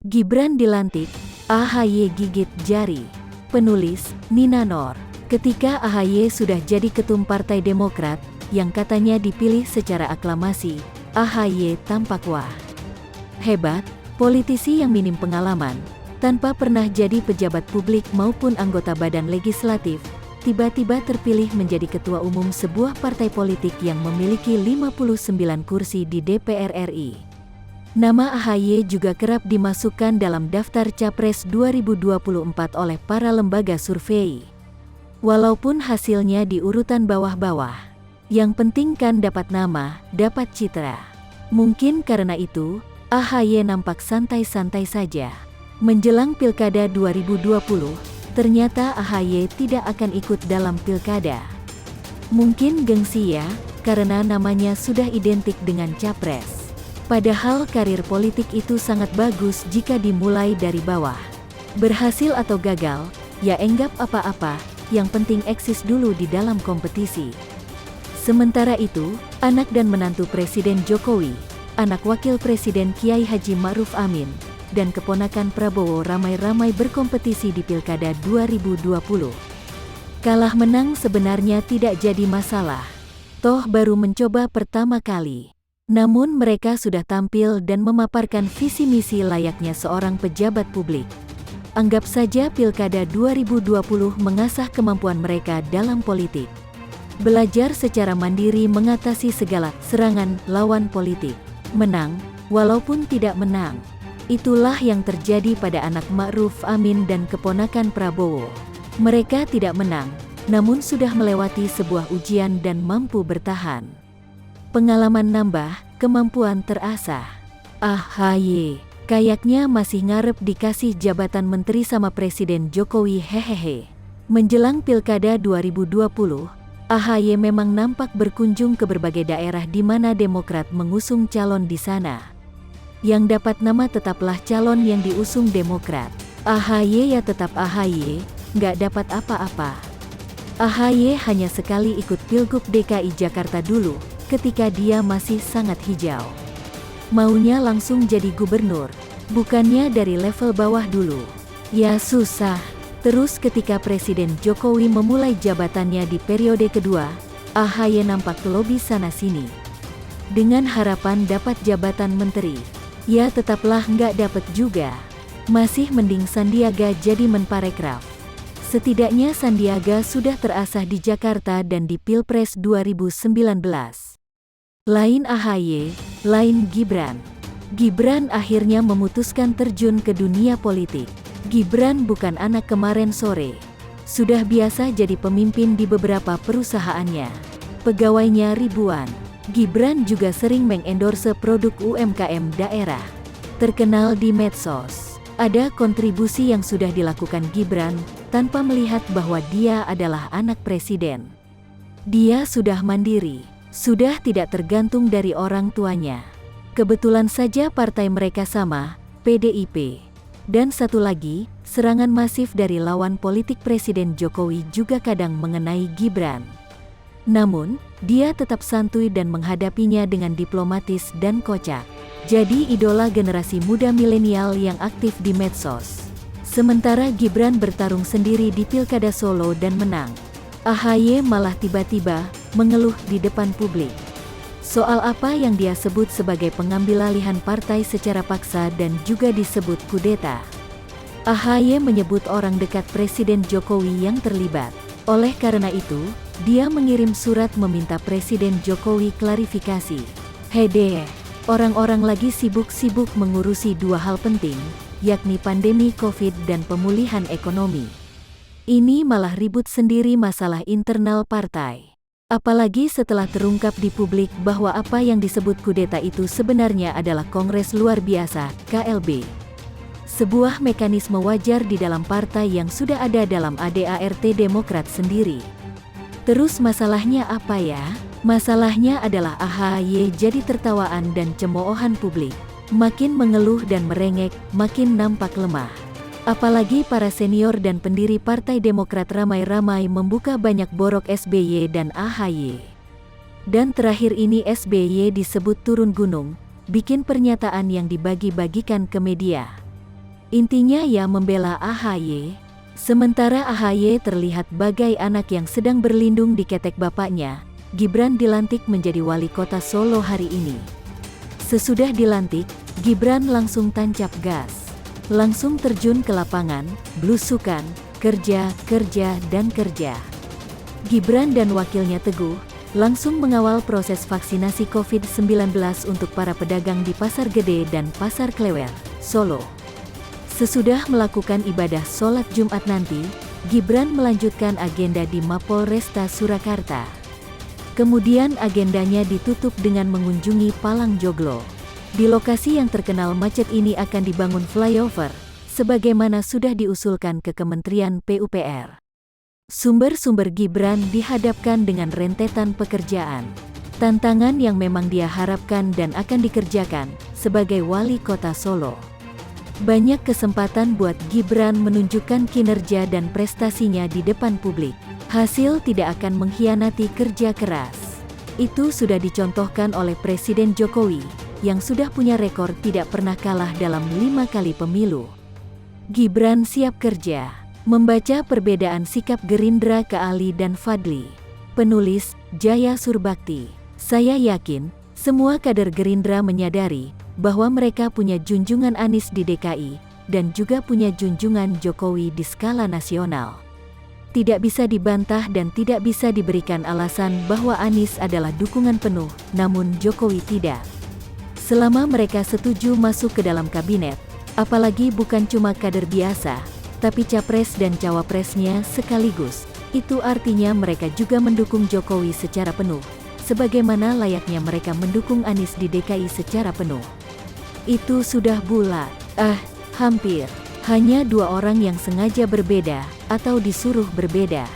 Gibran dilantik, AHY gigit jari. Penulis, Nina Noor. Ketika AHY sudah jadi ketum Partai Demokrat, yang katanya dipilih secara aklamasi, AHY tampak wah. Hebat, politisi yang minim pengalaman, tanpa pernah jadi pejabat publik maupun anggota badan legislatif, tiba-tiba terpilih menjadi ketua umum sebuah partai politik yang memiliki 59 kursi di DPR RI. Nama AHY juga kerap dimasukkan dalam daftar Capres 2024 oleh para lembaga survei. Walaupun hasilnya di urutan bawah-bawah, yang penting kan dapat nama, dapat citra. Mungkin karena itu, AHY nampak santai-santai saja. Menjelang Pilkada 2020, ternyata AHY tidak akan ikut dalam Pilkada. Mungkin gengsi ya, karena namanya sudah identik dengan Capres. Padahal karir politik itu sangat bagus jika dimulai dari bawah. Berhasil atau gagal, ya enggak apa-apa, yang penting eksis dulu di dalam kompetisi. Sementara itu, anak dan menantu Presiden Jokowi, anak Wakil Presiden Kiai Haji Ma'ruf Amin, dan keponakan Prabowo ramai-ramai berkompetisi di Pilkada 2020. Kalah menang sebenarnya tidak jadi masalah. Toh baru mencoba pertama kali. Namun mereka sudah tampil dan memaparkan visi misi layaknya seorang pejabat publik. Anggap saja Pilkada 2020 mengasah kemampuan mereka dalam politik. Belajar secara mandiri mengatasi segala serangan lawan politik. Menang, walaupun tidak menang. Itulah yang terjadi pada anak Ma'ruf Amin dan keponakan Prabowo. Mereka tidak menang, namun sudah melewati sebuah ujian dan mampu bertahan. Pengalaman nambah, kemampuan terasah. AHY, kayaknya masih ngarep dikasih jabatan menteri sama Presiden Jokowi hehehe. Menjelang Pilkada 2020, AHY memang nampak berkunjung ke berbagai daerah di mana Demokrat mengusung calon di sana. Yang dapat nama tetaplah calon yang diusung Demokrat. AHY ya tetap AHY, nggak dapat apa-apa. AHY hanya sekali ikut Pilgub DKI Jakarta dulu, ketika dia masih sangat hijau. Maunya langsung jadi gubernur, bukannya dari level bawah dulu. Ya susah. Terus ketika Presiden Jokowi memulai jabatannya di periode kedua, AHY nampak lobi sana-sini. Dengan harapan dapat jabatan menteri. Ya tetaplah nggak dapat juga. Masih mending Sandiaga jadi menparekraf. Setidaknya Sandiaga sudah terasah di Jakarta dan di Pilpres 2019. Lain AHY, lain Gibran. Gibran akhirnya memutuskan terjun ke dunia politik. Gibran bukan anak kemarin sore. Sudah biasa jadi pemimpin di beberapa perusahaannya. Pegawainya ribuan. Gibran juga sering mengendorse produk UMKM daerah. Terkenal di medsos. Ada kontribusi yang sudah dilakukan Gibran, tanpa melihat bahwa dia adalah anak presiden. Dia sudah mandiri. Sudah tidak tergantung dari orang tuanya. Kebetulan saja partai mereka sama, PDIP. Dan satu lagi, serangan masif dari lawan politik Presiden Jokowi juga kadang mengenai Gibran. Namun, dia tetap santuy dan menghadapinya dengan diplomatis dan kocak. Jadi idola generasi muda milenial yang aktif di medsos. Sementara Gibran bertarung sendiri di Pilkada Solo dan menang. AHY malah tiba-tiba mengeluh di depan publik. Soal apa yang dia sebut sebagai pengambilalihan partai secara paksa dan juga disebut kudeta. AHY menyebut orang dekat Presiden Jokowi yang terlibat. Oleh karena itu, dia mengirim surat meminta Presiden Jokowi klarifikasi. Hede, orang-orang lagi sibuk-sibuk mengurusi dua hal penting, yakni pandemi COVID dan pemulihan ekonomi. Ini malah ribut sendiri masalah internal partai. Apalagi setelah terungkap di publik bahwa apa yang disebut kudeta itu sebenarnya adalah Kongres Luar Biasa, KLB. Sebuah mekanisme wajar di dalam partai yang sudah ada dalam ADART Demokrat sendiri. Terus masalahnya apa ya? Masalahnya adalah AHY jadi tertawaan dan cemoohan publik. Makin mengeluh dan merengek, makin nampak lemah. Apalagi para senior dan pendiri Partai Demokrat ramai-ramai membuka banyak borok SBY dan AHY. Dan terakhir ini SBY disebut turun gunung, bikin pernyataan yang dibagi-bagikan ke media. Intinya ia membela AHY. Sementara AHY terlihat bagai anak yang sedang berlindung di ketek bapaknya, Gibran dilantik menjadi wali kota Solo hari ini. Sesudah dilantik, Gibran langsung tancap gas. Langsung terjun ke lapangan, blusukan, kerja, dan kerja. Gibran dan wakilnya Teguh langsung mengawal proses vaksinasi COVID-19 untuk para pedagang di Pasar Gede dan Pasar Klewer, Solo. Sesudah melakukan ibadah sholat Jumat nanti, Gibran melanjutkan agenda di Mapolresta Surakarta. Kemudian agendanya ditutup dengan mengunjungi Palang Joglo. Di lokasi yang terkenal macet ini akan dibangun flyover, sebagaimana sudah diusulkan ke Kementerian PUPR. Sumber-sumber Gibran dihadapkan dengan rentetan pekerjaan, tantangan yang memang dia harapkan dan akan dikerjakan sebagai wali kota Solo. Banyak kesempatan buat Gibran menunjukkan kinerja dan prestasinya di depan publik. Hasil tidak akan mengkhianati kerja keras. Itu sudah dicontohkan oleh Presiden Jokowi, yang sudah punya rekor tidak pernah kalah dalam 5 kali pemilu. Gibran siap kerja. Membaca perbedaan sikap Gerindra ke Ali dan Fadli. Penulis, Jaya Surbakti. Saya yakin, semua kader Gerindra menyadari bahwa mereka punya junjungan Anies di DKI, dan juga punya junjungan Jokowi di skala nasional. Tidak bisa dibantah dan tidak bisa diberikan alasan bahwa Anies adalah dukungan penuh, namun Jokowi tidak. Selama mereka setuju masuk ke dalam kabinet, apalagi bukan cuma kader biasa, tapi capres dan cawapresnya sekaligus, itu artinya mereka juga mendukung Jokowi secara penuh, sebagaimana layaknya mereka mendukung Anies di DKI secara penuh. Itu sudah bulat. Hampir. Hanya 2 orang yang sengaja berbeda, atau disuruh berbeda.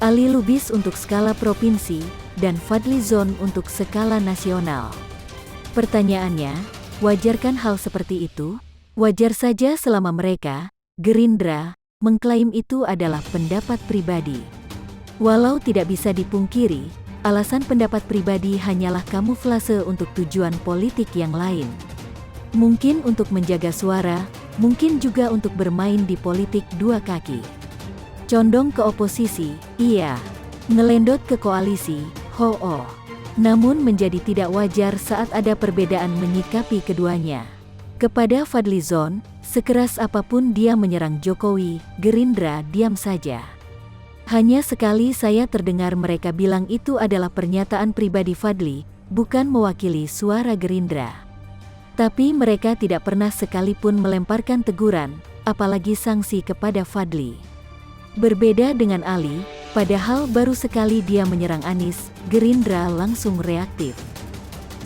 Ali Lubis untuk skala provinsi, dan Fadli Zon untuk skala nasional. Pertanyaannya, wajarkan hal seperti itu? Wajar saja selama mereka, Gerindra, mengklaim itu adalah pendapat pribadi. Walau tidak bisa dipungkiri, alasan pendapat pribadi hanyalah kamuflase untuk tujuan politik yang lain. Mungkin untuk menjaga suara, mungkin juga untuk bermain di politik 2 kaki. Condong ke oposisi, iya. Ngelendot ke koalisi, ho-oh. Namun menjadi tidak wajar saat ada perbedaan menyikapi keduanya. Kepada Fadli Zon, sekeras apapun dia menyerang Jokowi, Gerindra diam saja. Hanya sekali saya terdengar mereka bilang itu adalah pernyataan pribadi Fadli, bukan mewakili suara Gerindra. Tapi mereka tidak pernah sekalipun melemparkan teguran, apalagi sanksi kepada Fadli. Berbeda dengan Ali, padahal baru sekali dia menyerang Anies, Gerindra langsung reaktif.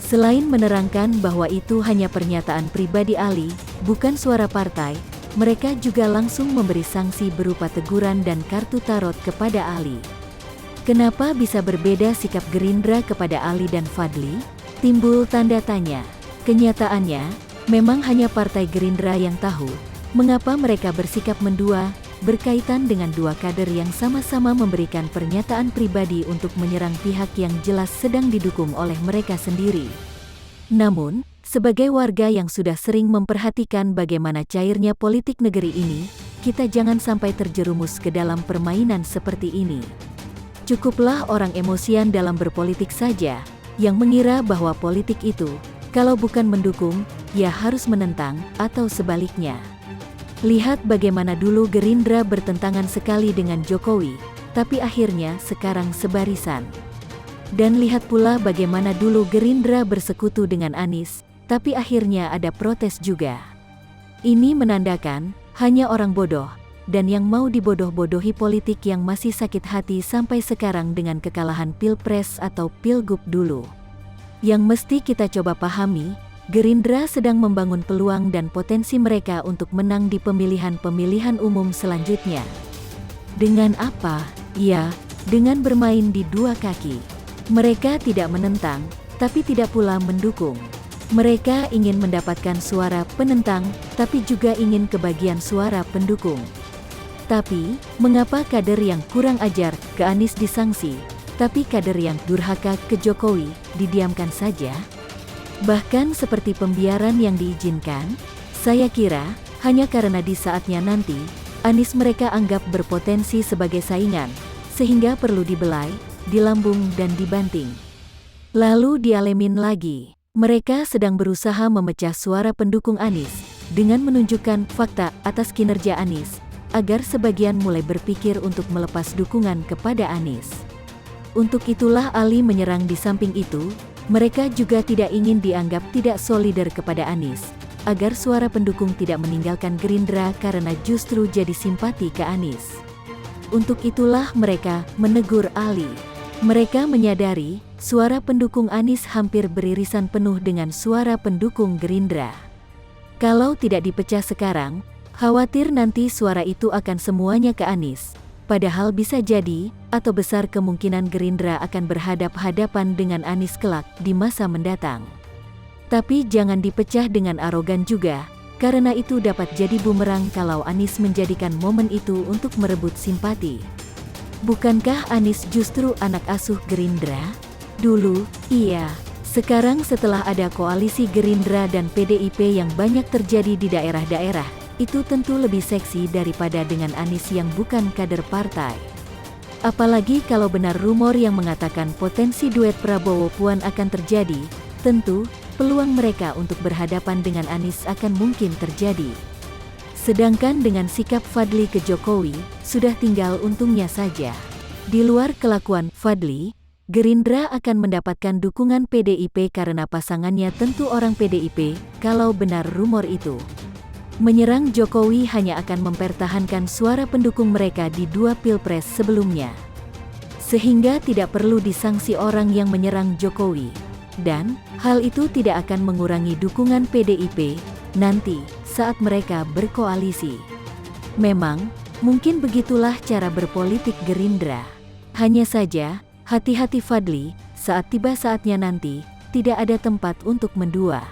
Selain menerangkan bahwa itu hanya pernyataan pribadi Ali, bukan suara partai, mereka juga langsung memberi sanksi berupa teguran dan kartu tarot kepada Ali. Kenapa bisa berbeda sikap Gerindra kepada Ali dan Fadli? Timbul tanda tanya. Kenyataannya, memang hanya Partai Gerindra yang tahu mengapa mereka bersikap mendua, berkaitan dengan 2 kader yang sama-sama memberikan pernyataan pribadi untuk menyerang pihak yang jelas sedang didukung oleh mereka sendiri. Namun, sebagai warga yang sudah sering memperhatikan bagaimana cairnya politik negeri ini, kita jangan sampai terjerumus ke dalam permainan seperti ini. Cukuplah orang emosian dalam berpolitik saja, yang mengira bahwa politik itu, kalau bukan mendukung, ya harus menentang, atau sebaliknya. Lihat bagaimana dulu Gerindra bertentangan sekali dengan Jokowi, tapi akhirnya sekarang sebarisan. Dan lihat pula bagaimana dulu Gerindra bersekutu dengan Anies, tapi akhirnya ada protes juga. Ini menandakan, hanya orang bodoh, dan yang mau dibodoh-bodohi politik yang masih sakit hati sampai sekarang dengan kekalahan Pilpres atau Pilgub dulu. Yang mesti kita coba pahami, Gerindra sedang membangun peluang dan potensi mereka untuk menang di pemilihan-pemilihan umum selanjutnya. Dengan apa? Ya, dengan bermain di 2 kaki. Mereka tidak menentang, tapi tidak pula mendukung. Mereka ingin mendapatkan suara penentang, tapi juga ingin kebagian suara pendukung. Tapi, mengapa kader yang kurang ajar ke Anies disanksi, tapi kader yang durhaka ke Jokowi didiamkan saja? Bahkan seperti pembiaran yang diizinkan, saya kira hanya karena di saatnya nanti, Anies mereka anggap berpotensi sebagai saingan, sehingga perlu dibelai, dilambung dan dibanting. Lalu dialemin lagi, mereka sedang berusaha memecah suara pendukung Anies, dengan menunjukkan fakta atas kinerja Anies, agar sebagian mulai berpikir untuk melepas dukungan kepada Anies. Untuk itulah Ali menyerang. Di samping itu, mereka juga tidak ingin dianggap tidak solidar kepada Anies, agar suara pendukung tidak meninggalkan Gerindra karena justru jadi simpati ke Anies. Untuk itulah mereka menegur Ali. Mereka menyadari, suara pendukung Anies hampir beririsan penuh dengan suara pendukung Gerindra. Kalau tidak dipecah sekarang, khawatir nanti suara itu akan semuanya ke Anies. Padahal bisa jadi, atau besar kemungkinan Gerindra akan berhadap-hadapan dengan Anies kelak di masa mendatang. Tapi jangan dipecah dengan arogan juga, karena itu dapat jadi bumerang kalau Anies menjadikan momen itu untuk merebut simpati. Bukankah Anies justru anak asuh Gerindra? Dulu, iya. Sekarang setelah ada koalisi Gerindra dan PDIP yang banyak terjadi di daerah-daerah, itu tentu lebih seksi daripada dengan Anies yang bukan kader partai. Apalagi kalau benar rumor yang mengatakan potensi duet Prabowo-Puan akan terjadi, tentu peluang mereka untuk berhadapan dengan Anies akan mungkin terjadi. Sedangkan dengan sikap Fadli ke Jokowi, sudah tinggal untungnya saja. Di luar kelakuan Fadli, Gerindra akan mendapatkan dukungan PDIP karena pasangannya tentu orang PDIP, kalau benar rumor itu. Menyerang Jokowi hanya akan mempertahankan suara pendukung mereka di 2 pilpres sebelumnya. Sehingga tidak perlu disangsi orang yang menyerang Jokowi. Dan, hal itu tidak akan mengurangi dukungan PDIP nanti saat mereka berkoalisi. Memang, mungkin begitulah cara berpolitik Gerindra. Hanya saja, hati-hati Fadli, saat tiba saatnya nanti, tidak ada tempat untuk mendua.